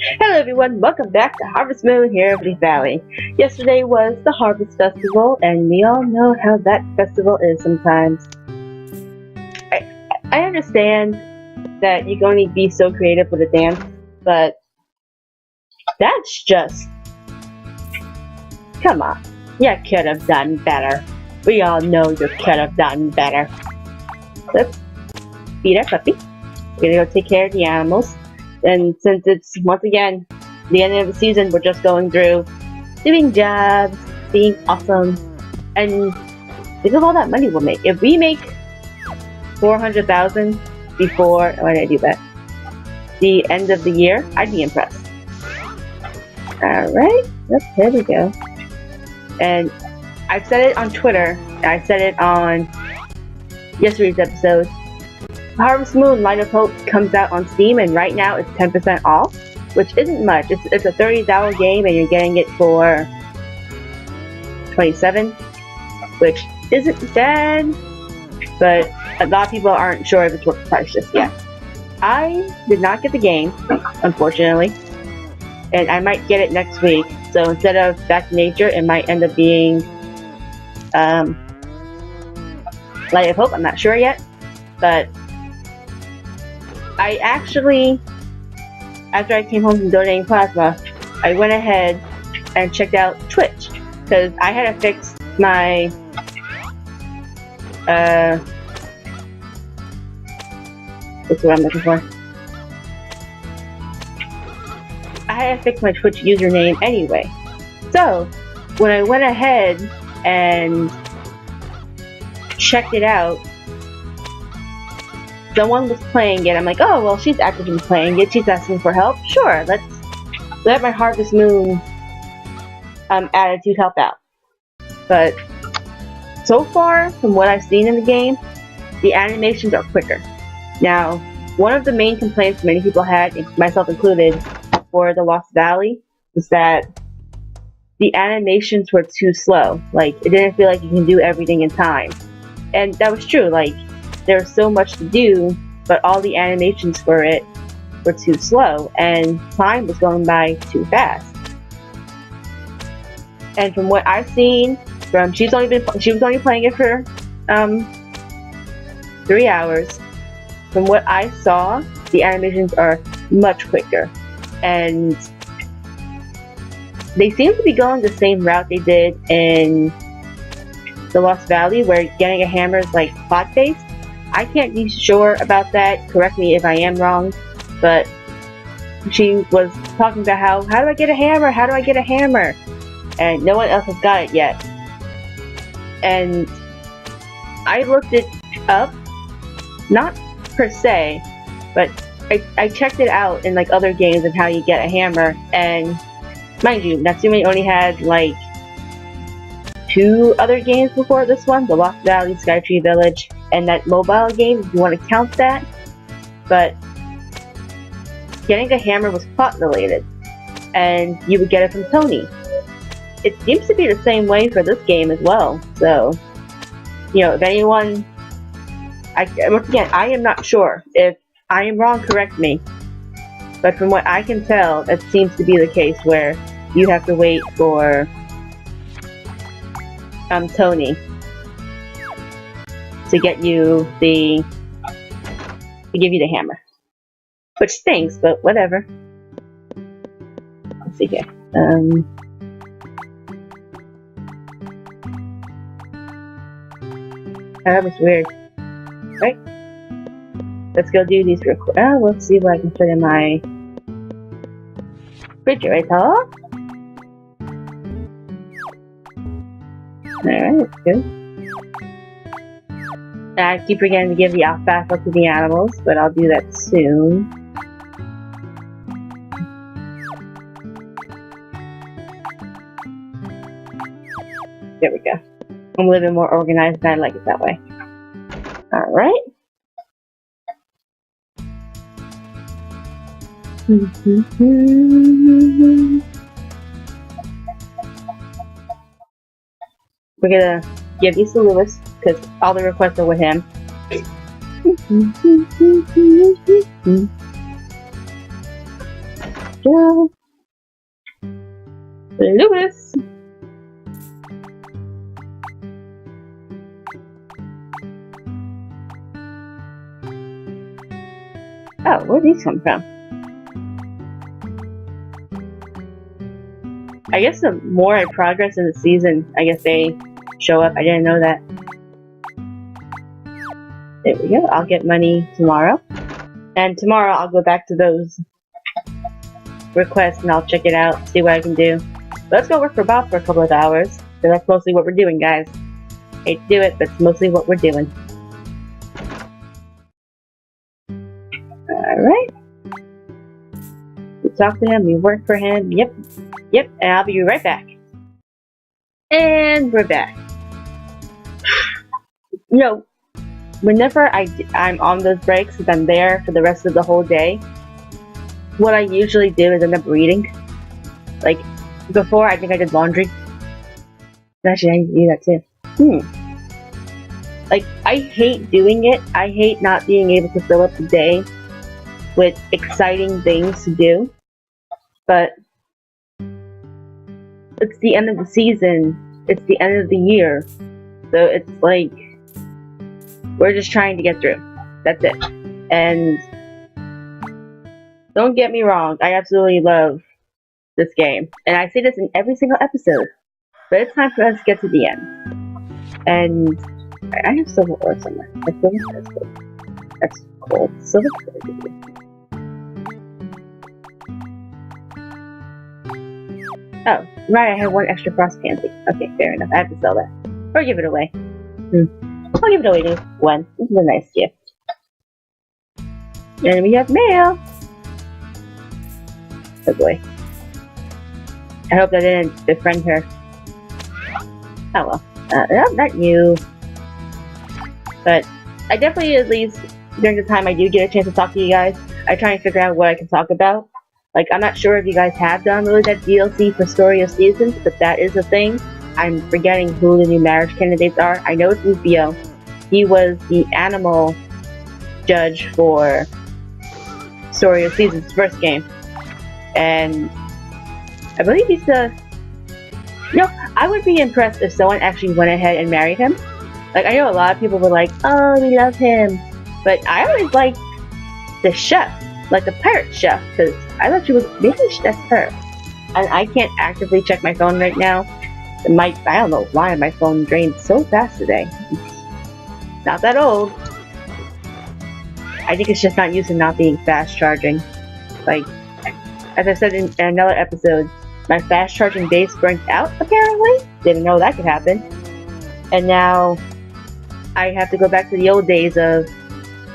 Hello everyone, welcome back to Harvest Moon here in Leaf Valley. Yesterday was the Harvest Festival, and we all know how that festival is sometimes. I understand that you can only be so creative with a dance, but that's just... come on, you could have done better. We all know you could have done better. Let's feed our puppy. We're gonna go take care of the animals. And since it's, once again, the end of the season, we're just going through doing jobs, being awesome, and think of all that money we'll make. If we make 400,000 before, why did I do that? The end of the year, I'd be impressed. Alright, yep, here we go. And I've said it on Twitter, I said it on yesterday's episode. Harvest Moon Light of Hope comes out on Steam, and right now it's 10% off, which isn't much. It's a $30 game and you're getting it for $27, which isn't bad, but a lot of people aren't sure if it's worth the price just yet. I did not get the game, unfortunately, and I might get it next week. So instead of Back to Nature, it might end up being Light of Hope. I'm not sure yet, but I actually, after I came home from donating plasma, I went ahead and checked out Twitch, because I had to fix my what's what I'm looking for? I had to fix my Twitch username anyway. So when I went ahead and checked it out, someone was playing it. I'm like, oh, well, she's actively playing it. She's asking for help. Sure, let's let my Harvest Moon attitude help out. But so far, from what I've seen in the game, the animations are quicker. Now, one of the main complaints many people had, myself included, for the Lost Valley was that the animations were too slow. Like, it didn't feel like you can do everything in time. And that was true. Like, there's so much to do, but all the animations for it were too slow, and time was going by too fast. And from what I've seen, she was only playing it for 3 hours. From what I saw, the animations are much quicker, and they seem to be going the same route they did in the Lost Valley, where getting a hammer is like plot-based. I can't be sure about that, correct me if I am wrong, but she was talking about how do I get a hammer? How do I get a hammer? And no one else has got it yet. And I looked it up, not per se, but I checked it out in like other games of how you get a hammer, and mind you, Natsume only had like 2 other games before this one, the Lost Valley, Skytree Village, and that mobile game, if you want to count that. But getting a hammer was plot related, and you would get it from Tony. It seems to be the same way for this game as well. So, you know, if anyone, once again, I am not sure. If I am wrong, correct me. But from what I can tell, that seems to be the case where you have to wait for Tony to get you to give you the hammer. Which stinks, but whatever. Let's see here. That was weird. Right? Let's go do these real quick. Let's see what I can put in my refrigerator. Alright, that's good. I keep forgetting to give the alfalfa to the animals, but I'll do that soon. There we go. I'm a little bit more organized and I like it that way. Alright. We're gonna give these to Lewis, because all the requests are with him. go. Lewis. Oh, where did these come from? I guess the more I progress in the season, I guess they show up. I didn't know that. There we go. I'll get money tomorrow. And tomorrow I'll go back to those requests and I'll check it out, see what I can do. Let's go work for Bob for a couple of hours. So that's mostly what we're doing, guys. Hate to do it, but it's mostly what we're doing. Alright. We talk to him, we work for him. Yep, and I'll be right back. And we're back. You know, whenever I'm on those breaks, because I'm there for the rest of the whole day, what I usually do is end up reading. Like, before, I think I did laundry. Actually, I need to do that too. Like, I hate doing it. I hate not being able to fill up the day with exciting things to do. But it's the end of the season. It's the end of the year. So it's like, we're just trying to get through. That's it. And don't get me wrong, I absolutely love this game. And I say this in every single episode. But it's time for us to get to the end. And I have silver ore somewhere. That's cool. Silver ore. Oh, right, I have one extra frost pansy. Okay, fair enough. I have to sell that. Or give it away. I'll give it away to Gwen. This is a nice gift. And we have mail. Oh boy. I hope I didn't befriend her. Oh well. No, not you. But I definitely, at least during the time I do get a chance to talk to you guys, I try and figure out what I can talk about. Like, I'm not sure if you guys have downloaded that DLC for Story of Seasons, but that is a thing. I'm forgetting who the new marriage candidates are. I know it's Rufio. He was the animal judge for Story of Seasons' first game. And I believe he's the... You know, I would be impressed if someone actually went ahead and married him. Like, I know a lot of people were like, oh, we love him. But I always liked the chef. Like the pirate chef, because I thought she was, maybe that's her. And I can't actively check my phone right now. I don't know why my phone drained so fast today. It's not that old. I think it's just not used to not being fast charging. Like, as I said in another episode, my fast charging base burnt out, apparently. Didn't know that could happen. And now I have to go back to the old days of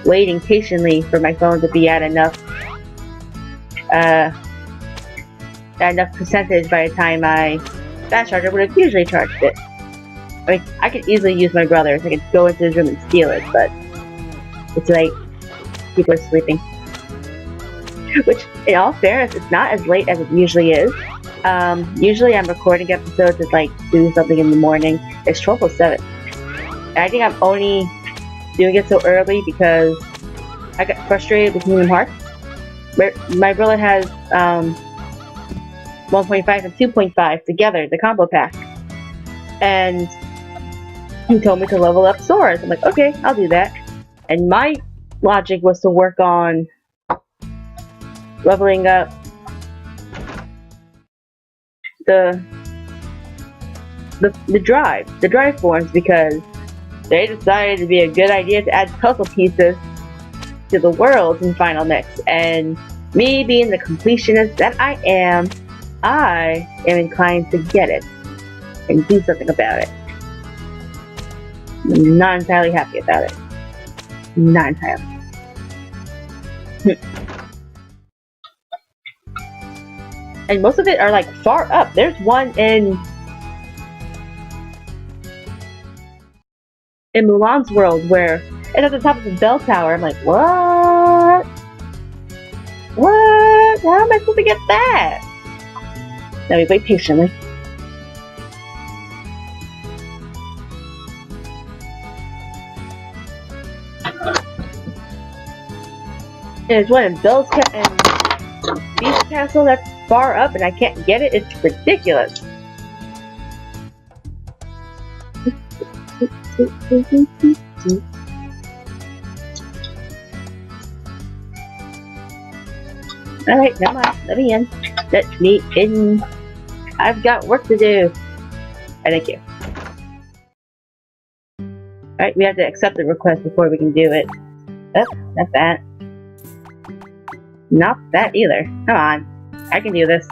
waiting patiently for my phone to be at enough percentage by the time my fast charger would have usually charged it. I mean, I could easily use my brother's. I could go into his room and steal it, but it's late. People are sleeping. Which, in all fairness, it's not as late as it usually is. Usually I'm recording episodes at like 2 something in the morning. It's 12:07. And I think I'm only doing it so early because I got frustrated with Kingdom Hearts. My brother has 1.5 and 2.5 together, the combo pack. And he told me to level up Soras. I'm like, okay, I'll do that. And my logic was to work on leveling up the drive forms, because they decided to be a good idea to add puzzle pieces to the worlds in Final Mix. And me being the completionist that I am inclined to get it and do something about it. I'm not entirely happy about it. Not entirely. And most of it are like far up. There's one in Mulan's world where it's at the top of the bell tower. I'm like, what? What? How am I supposed to get that? Now we wait patiently. There's one in Bell's Beast Castle that's far up and I can't get it? It's ridiculous. Alright, come on, let me in. Let me in. I've got work to do. Thank you. Alright, we have to accept the request before we can do it. Oh, not that. Not that either. Come on. I can do this.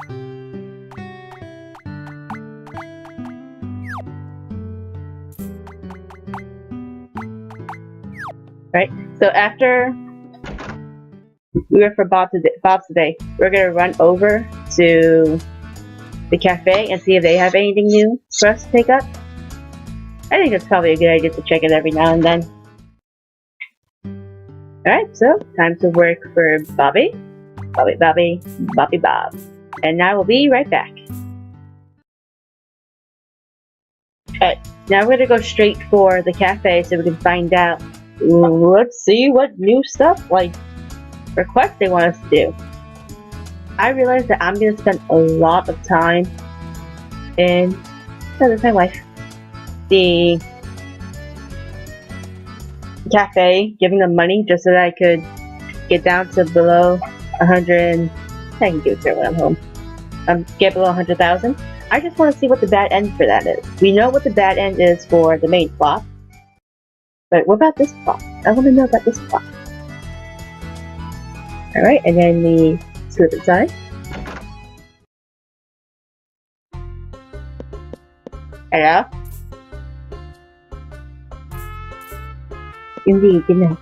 Right, so after we went for Bob's today, we're gonna run over to the cafe and see if they have anything new for us to pick up. I think it's probably a good idea to check it every now and then. Alright, so time to work for Bobby. Bobby Bob. And I will be right back. Alright, now we're gonna go straight for the cafe so we can find out. Let's see what new stuff, like, requests they want us to do. I realize that I'm gonna spend a lot of time in, with my wife, the cafe, giving them money just so that I could get down to below 100. I can give it to her when I'm home. Get below 100,000. I just want to see what the bad end for that is. We know what the bad end is for the main plot, but what about this plot? I want to know about this plot. Alright, and then we slip inside. Hello? Indeed, good night.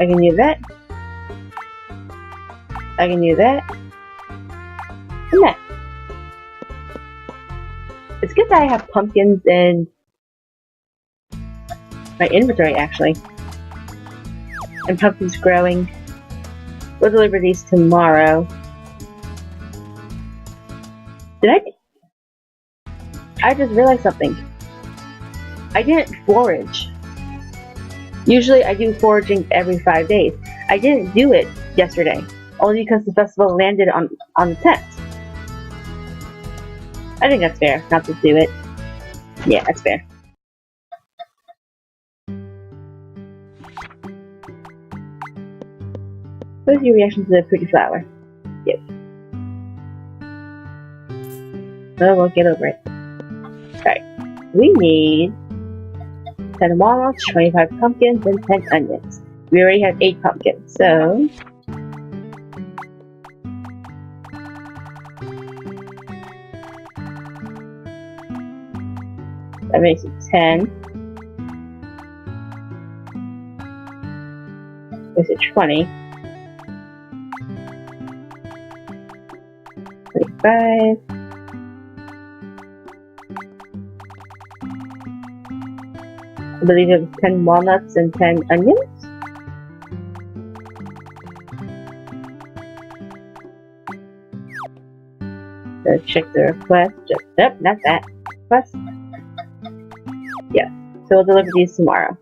I can do that. I can do that. And that. It's good that I have pumpkins in my inventory, actually. And pumpkins growing. We'll deliver these tomorrow. I just realized something. I didn't forage. Usually I do foraging every 5 days. I didn't do it yesterday, only because the festival landed on the 10th. I think that's fair, not to do it. Yeah, that's fair. What's your reaction to the pretty flower? Yes. Oh, we'll get over it. Alright. We need 10 walnuts, 25 pumpkins, and 10 onions. We already have 8 pumpkins, so... that makes it 10. Makes it 20. 25. I believe it was 10 walnuts and 10 onions. So check the request. Just up, not that. Request. Yeah. So we'll deliver these tomorrow.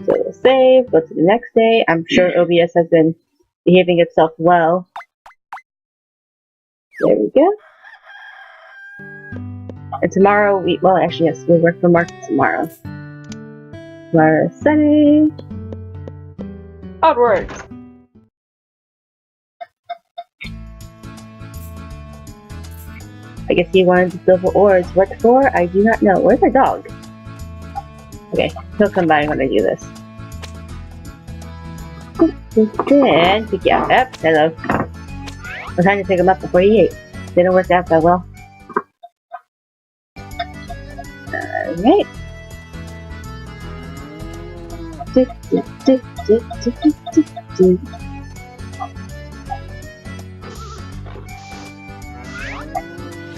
So we'll save, go to the next day. I'm sure OBS has been behaving itself well. There we go. And tomorrow well actually yes, we'll work for market tomorrow. Tomorrow is Sunday. Onwards! I guess he wanted the silver ores. What for? I do not know. Where's my dog? Okay, he'll come by when I do this. And pick you up. Yep, hello. I'm trying to pick him up before he ate. Didn't work out that well. Alright.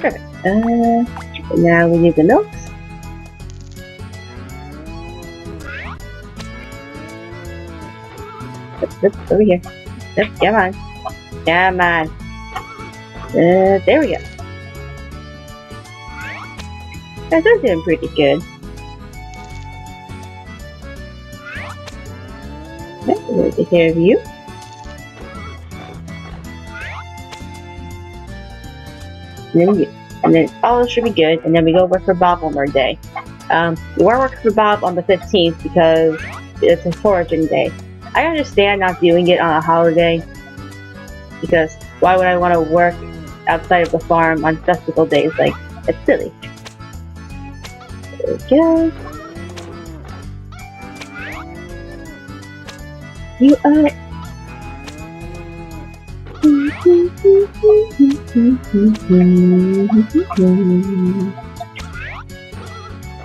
Perfect. Now we need the milks. Over here. Come on. Come on. There we go. Yeah, they're doing pretty good. Okay, I'm gonna take care of you. And then you. And then all should be good. And then we go work for Bob one more day. We were working for Bob on the 15th because it's a foraging day. I understand not doing it on a holiday because why would I want to work outside of the farm on festival days? Like, it's silly. There we go. You are.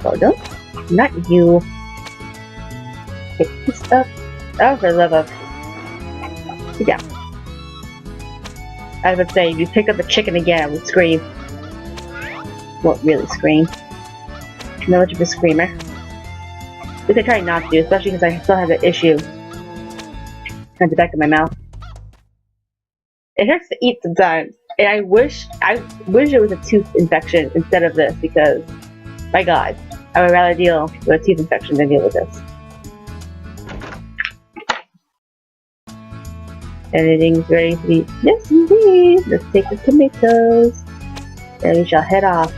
Hold on. Not you. Pick this up. Oh, for the love of. Sit down. I would say, if you pick up the chicken again, I would scream. Won't really scream. I'm not much of a screamer. At least I try not to, especially because I still have the issue at the back of my mouth. It hurts to eat sometimes, and I wish it was a tooth infection instead of this because, my God, I would rather deal with a tooth infection than deal with this. Everything's ready to be. Yes, indeed. Let's take the tomatoes, and we shall head off.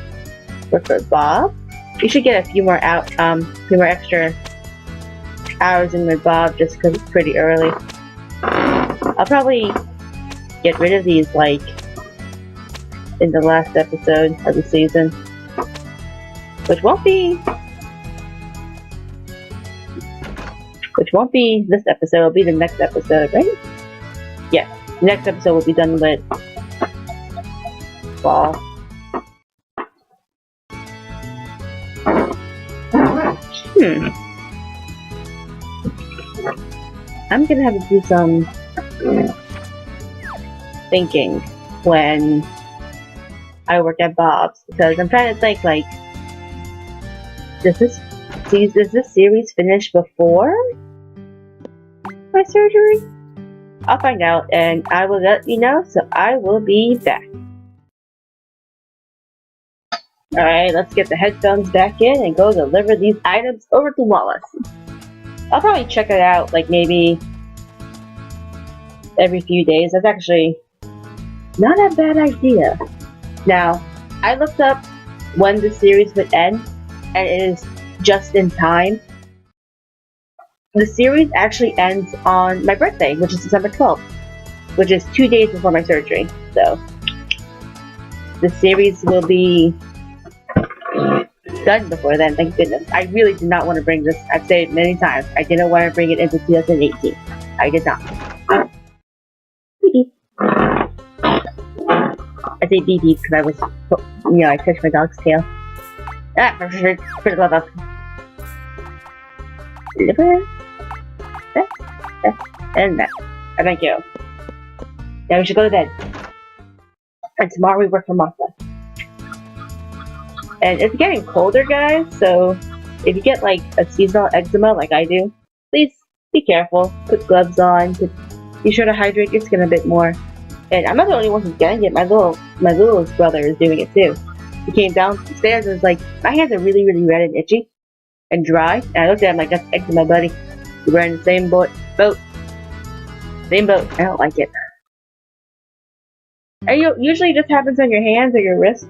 Work for Bob. We should get a few more extra hours in with Bob just because it's pretty early. I'll probably get rid of these like in the last episode of the season, which won't be this episode. It'll be the next episode, right? Yeah, next episode will be done with fall. I'm gonna have to do some thinking when I work at Bob's because I'm trying to think like, does this series finish before my surgery? I'll find out and I will let you know, so I will be back. Alright, let's get the headphones back in and go deliver these items over to Wallace. I'll probably check it out like maybe every few days. That's actually not a bad idea. Now, I looked up when the series would end, and it is just in time. The series actually ends on my birthday, which is December 12th, which is 2 days before my surgery. So, the series will be done before then, thank goodness. I really did not want to bring this. I've said it many times. I didn't want to bring it into 2018. I did not. I say beep beep because I was, I touched my dog's tail. Ah, for the love of. Deliver. That. And that. Thank you. Now we should go to bed. And tomorrow we work for Martha. And it's getting colder, guys, so if you get like a seasonal eczema like I do, please be careful. Put gloves on. Be sure to hydrate your skin a bit more. And I'm not the only one who's getting it. My little brother is doing it too. He came downstairs and was like, my hands are really, really red and itchy and dry. And I looked at him like, that's eczema, buddy. We're in the same boat. Same boat. I don't like it. And usually it just happens on your hands or your wrist.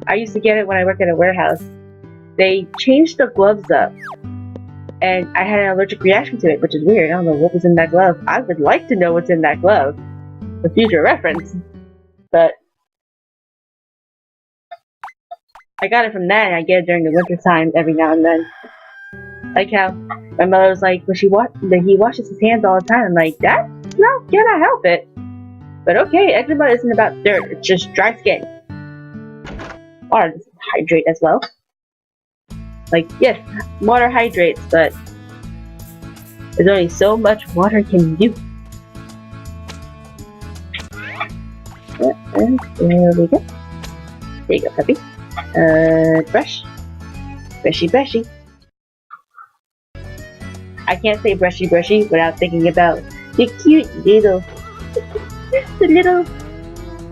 I used to get it when I worked at a warehouse. They changed the gloves up, and I had an allergic reaction to it, which is weird. I don't know what was in that glove. I would like to know what's in that glove for future reference, but I got it from that, and I get it during the winter time every now and then. Like how my mother was like, he washes his hands all the time. I'm like, that's not gonna help it. But okay, eczema isn't about dirt, it's just dry skin. Water doesn't hydrate as well. Like, yes, water hydrates, but there's only so much water can do. And there we go. There you go, puppy. Brush. Brushy. I can't say brushy without thinking about the cute little, the little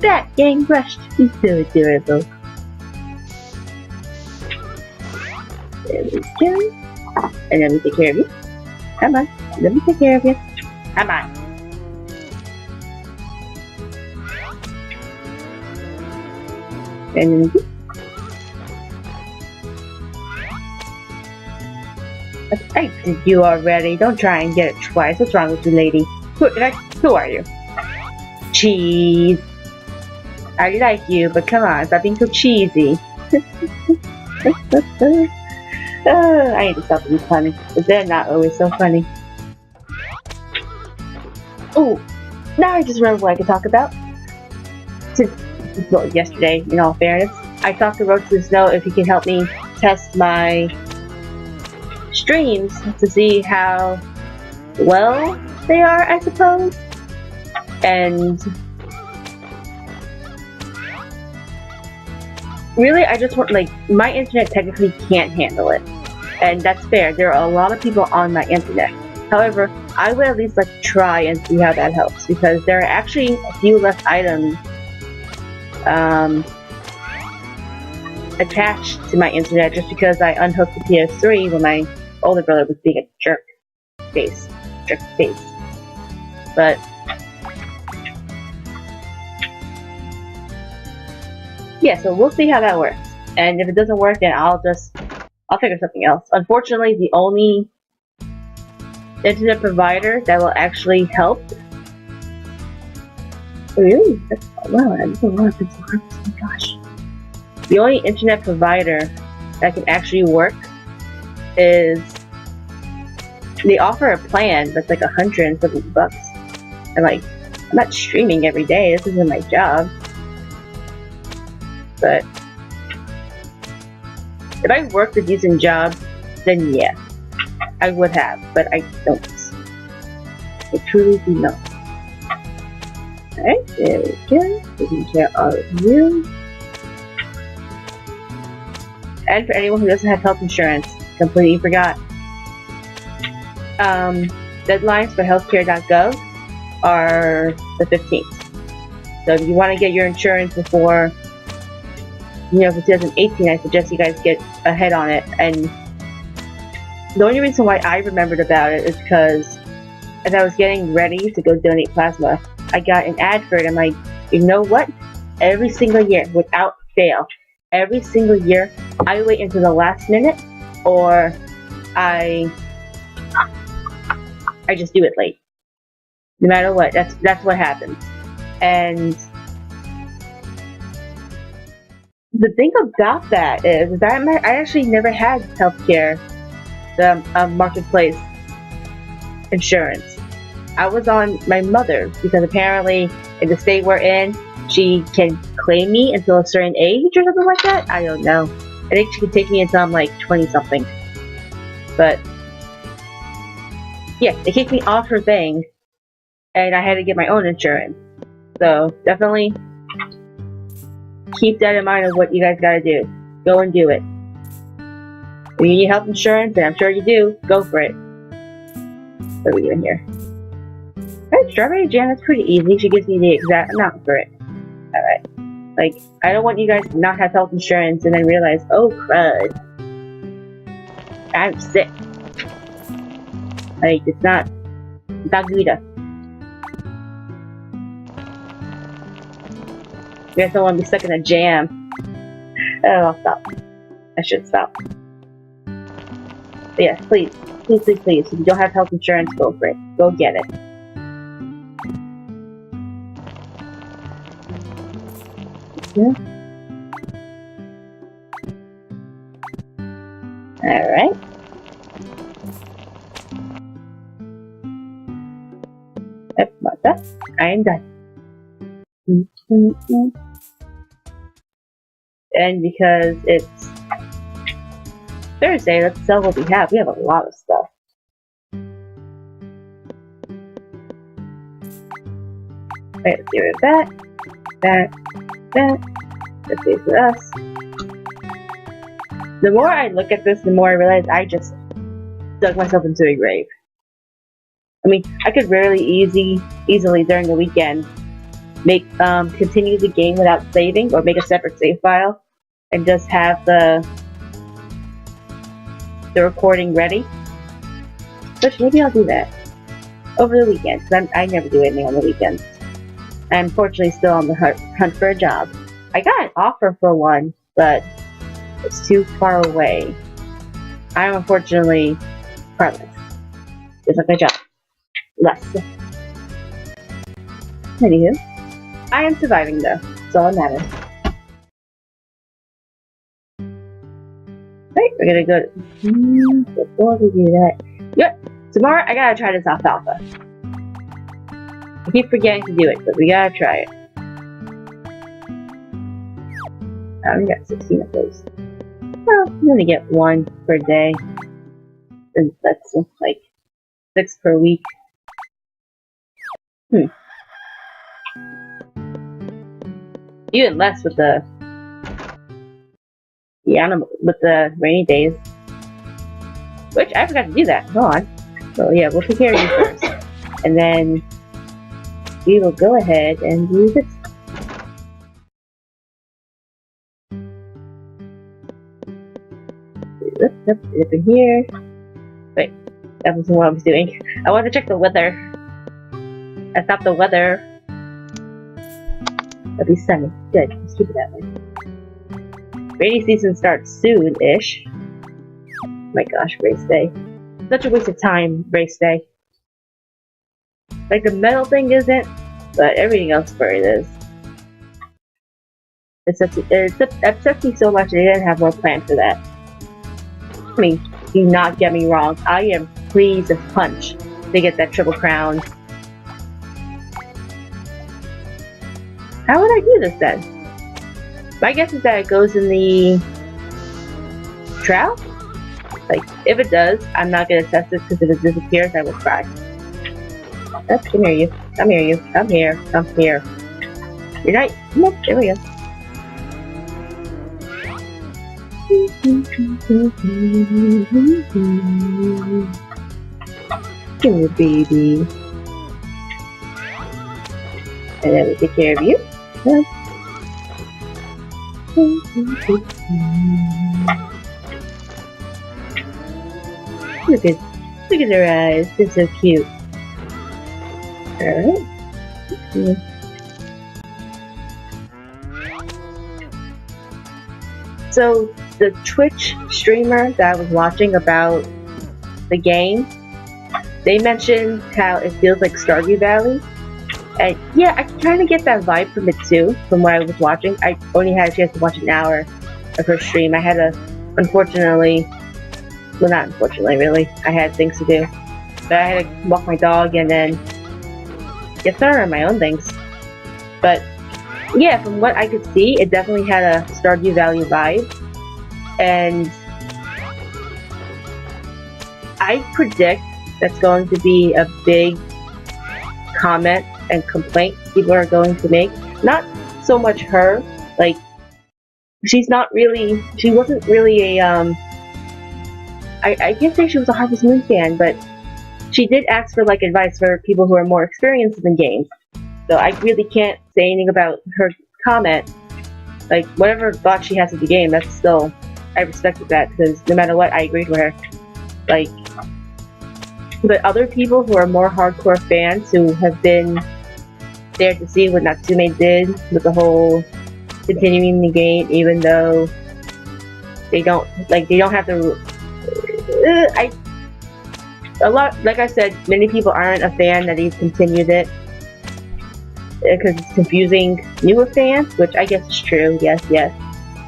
bat getting brushed. He's so adorable. There we go. And let me take care of you. Come on. Let me take care of you. Come on. And then I did you already. Don't try and get it twice. What's wrong with you, lady? Who are you? Cheese. I like you, but come on, stop being so cheesy. I need to stop being funny, but they're not always so funny. Oh, now I just remember what I could talk about. Well, yesterday, in all fairness, I talked to Road to the Snow if he can help me test my streams to see how well they are, I suppose. And really, I just want, like, my internet technically can't handle it. And that's fair. There are a lot of people on my internet. However, I would at least like try and see how that helps, because there are actually a few less items attached to my internet just because I unhooked the PS3 when my older brother was being a jerk face. But yeah, so we'll see how that works. And if it doesn't work, then I'll figure something else. Unfortunately, the only internet provider that will actually help. Really? Wow, I don't know if it's hard. Oh my gosh. The only internet provider that can actually work is they offer a plan that's like $170. And like, I'm not streaming every day. This isn't my job. But if I worked with using jobs, then yeah, I would have, but I don't. I truly do not. Alright, there we go. Taking care of you. And for anyone who doesn't have health insurance, completely forgot. Deadlines for healthcare.gov are the 15th. So if you want to get your insurance before, for 2018, I suggest you guys get ahead on it. And the only reason why I remembered about it is because as I was getting ready to go donate plasma, I got an ad for it. I'm like, you know what? Every single year, without fail, every single year, I wait until the last minute, or I just do it late. No matter what, that's what happens. And the thing about that is that I actually never had healthcare, the marketplace insurance. I was on my mother's because apparently in the state we're in, she can claim me until a certain age or something like that. I don't know. I think she can take me until I'm like 20 something. But yeah, they kicked me off her thing, and I had to get my own insurance. So definitely keep that in mind of what you guys gotta do. Go and do it. If you need health insurance, and I'm sure you do, go for it. What are we doing here? Alright, strawberry jam, that's pretty easy. She gives me the exact amount for it. Alright. Like, I don't want you guys to not have health insurance and then realize, oh crud, I'm sick. Like, it's not good. You guys don't want to be stuck in a jam. Oh, I'll stop. I should stop. But yeah, please. If you don't have health insurance, go for it. Go get it. Yeah. Alright. Yep, about that. I am done. And because it's Thursday, let's sell what we have. We have a lot of stuff. Alright, let's get rid of that. Let's do for us. The more I look at this, the more I realize I just dug myself into a grave. I mean, I could rarely easily during the weekend continue the game without saving, or make a separate save file and just have the the recording ready. Which maybe I'll do that over the weekend, because I never do anything on the weekends. I'm unfortunately still on the hunt for a job. I got an offer for one, but it's too far away. I'm unfortunately partnerless. It's like my job. Less. Anywho, I am surviving though. That's all that matters. Right, we're gonna go to, before we do that. Yep, tomorrow I gotta try this alfalfa. I keep forgetting to do it, but we gotta try it. I only got 16 of those. Well, I'm gonna get one per day. And that's like 6 per week. Even less with the animal with the rainy days. Which I forgot to do that. Hold on. So yeah, we'll take care of you first. And then we will go ahead and do this. Up in here. Wait, that wasn't what I was doing. I wanted to check the weather. I stopped the weather. It'll be sunny. Good. Let's keep it that way. Rainy season starts soon-ish. Oh my gosh, race day. Such a waste of time, race day. Like the metal thing isn't, but everything else for it is. It upsets me so much they didn't have more planned for that. I mean, do not get me wrong, I am pleased as punch to get that triple crown. How would I do this then? My guess is that it goes in the trial? Like, if it does, I'm not gonna test it because if it disappears, I will cry. Oh, come here, you. Come here, you. Come here. Come here. You're not. Come on, there we go. Come here, baby. And then we take care of you. Look at their eyes. They're so cute. Alright. So the Twitch streamer that I was watching about the game, they mentioned how it feels like Stardew Valley. And yeah, I kind of get that vibe from it too, from what I was watching. I only had a chance to watch an hour of her stream. I had to, unfortunately, well not unfortunately really, I had things to do. But I had to walk my dog and then get started on my own things. But yeah, from what I could see, it definitely had a Stardew Valley vibe. And I predict that's going to be a big comment and complaint people are going to make. Not so much her, like, she wasn't really a, I can't say she was a Harvest Moon fan, but she did ask for, like, advice for people who are more experienced in games. So I really can't say anything about her comment. Like, whatever thought she has of the game, that's still, I respected that, because no matter what, I agreed with her. Like, but other people who are more hardcore fans who have been there to see what Natsume did with the whole continuing the game, even though they don't have to. Like I said, many people aren't a fan that he's continued it because it's confusing newer fans, which I guess is true. Yes.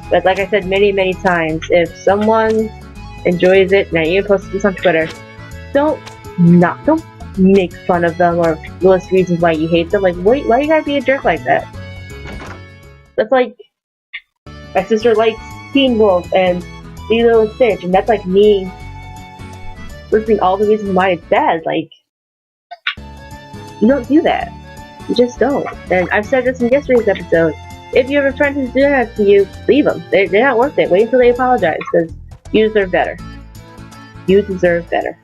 But like I said many times, if someone enjoys it, and I even posted this on Twitter, don't make fun of them or list reasons why you hate them. Like, why you gotta be a jerk like that? That's like, my sister likes Teen Wolf and Lilo and Stitch, and that's like me listing all the reasons why it's bad. Like, you don't do that. You just don't. And I've said this in yesterday's episode. If you have a friend who's doing that to you, leave them. They're not worth it. Wait until they apologize, because you deserve better. You deserve better.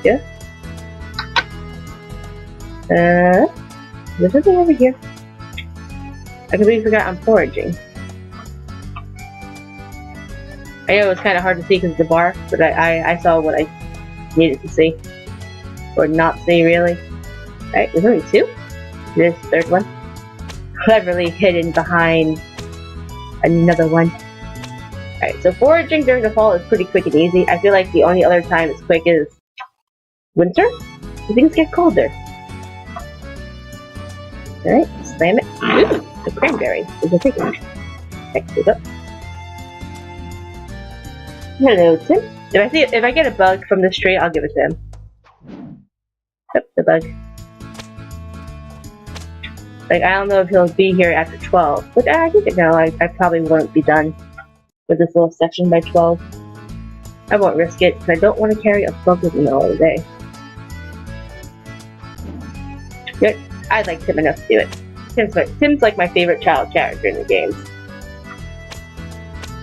Yeah. There's something over here. I completely forgot I'm foraging. I know it was kind of hard to see because of the bar, but I saw what I needed to see. Or not see, really. Alright, there's only 2. This third one. Cleverly hidden behind another one. Alright, so foraging during the fall is pretty quick and easy. I feel like the only other time it's quick is winter? Things get colder. Alright, slam it. Ooh, the cranberry is a big one. Next it up. Hello, Tim. If I get a bug from this tree, I'll give it to him. Yep, the bug. Like, I don't know if he'll be here after 12, but I think I probably won't be done with this little section by 12. I won't risk it, because I don't want to carry a bug with me all day. But I like Tim enough to do it. Tim's like my favorite child character in the games.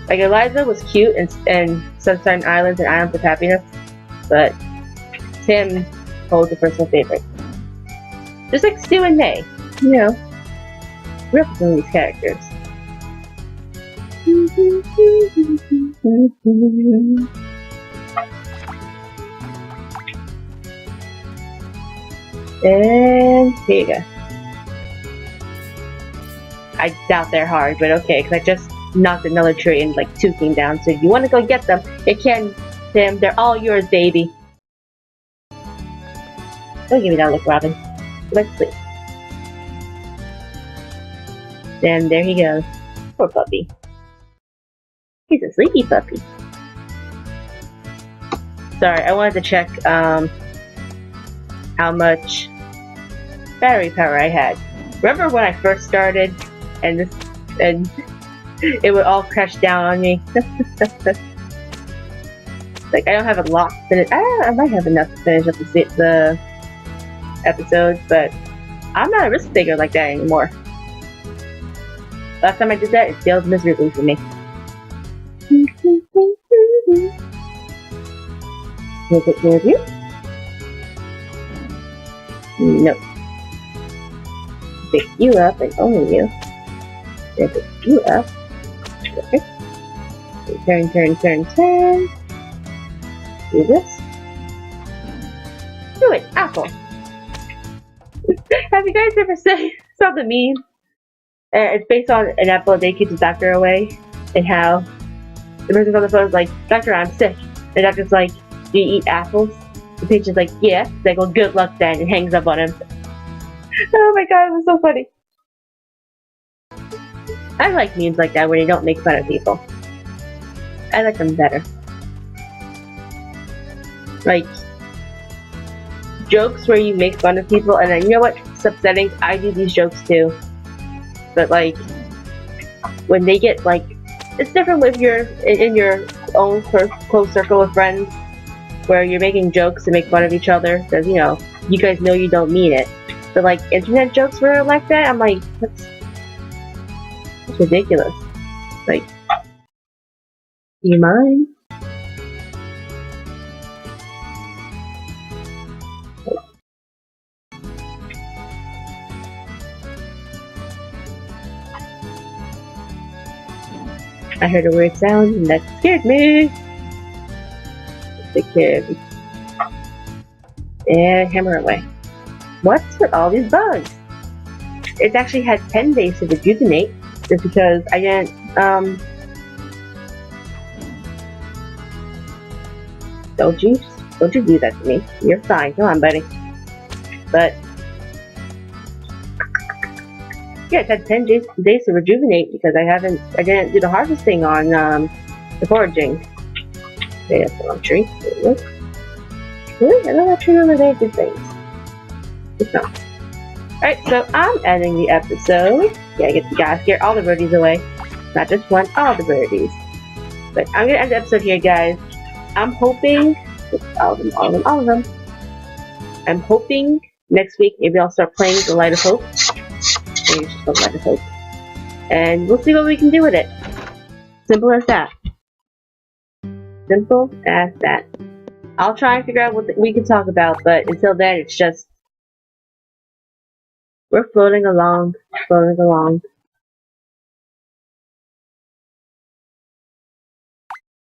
Like, Eliza was cute and Sunshine Islands and Islands of Happiness, but Tim holds a personal favorite. Just like Stu and May, you know, representing these characters. And here you go. I doubt they're hard, but okay, because I just knocked another tree and like 2 came down. So if you want to go get them, you can, Tim. They're all yours, baby. Don't give me that look, Robin. Let's sleep. Then there he goes. Poor puppy. He's a sleepy puppy. Sorry, I wanted to check how much battery power I had. Remember when I first started and it would all crash down on me? Like, I don't have a lot to finish. I might have enough to finish up the episode, but I'm not a risk taker like that anymore. Last time I did that, it failed miserably for me. Can I take care of you? No. Pick you up and only you. Then pick you up. Okay. Turn, turn, turn, turn. Do this. Do it, apple. Have you guys ever saw the meme? It's based on an apple they keep the doctor away, and how the person's on the phone is like, "Doctor, I'm sick." The doctor's like, "Do you eat apples?" The patient's like, "Yeah." He's like, "Well, good luck then," and hangs up on him. Oh my god, it was so funny. I like memes like that where they don't make fun of people. I like them better. Like, jokes where you make fun of people, and then, you know what? It's upsetting. I do these jokes too. But, like, when they get, like, it's different with in your own close circle of friends, where you're making jokes to make fun of each other, because, you know, you guys know you don't mean it. But, like, internet jokes were like that, I'm like, that's ridiculous. Like, do you mind? I heard a weird sound and that scared me. Let's take care of you. And hammer away. What's with all these bugs? It's actually had 10 days to rejuvenate, just because I didn't, Don't you do that to me. You're fine. Come on, buddy. But yeah, it's had 10 days to rejuvenate because I didn't do the harvesting on the foraging. Okay, that's the wrong tree. Really? I know that tree over there did things. It's not. Alright, so I'm ending the episode. Yeah, get all the birdies away. Not just one, all the birdies. But I'm gonna end the episode here, guys. I'm hoping all of them. I'm hoping next week maybe I'll start playing The Light of Hope. Maybe it's just The Light of Hope. And we'll see what we can do with it. Simple as that. Simple as that. I'll try and figure out what we can talk about, but until then it's just we're floating along.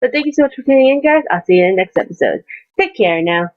So thank you so much for tuning in, guys. I'll see you in the next episode. Take care now.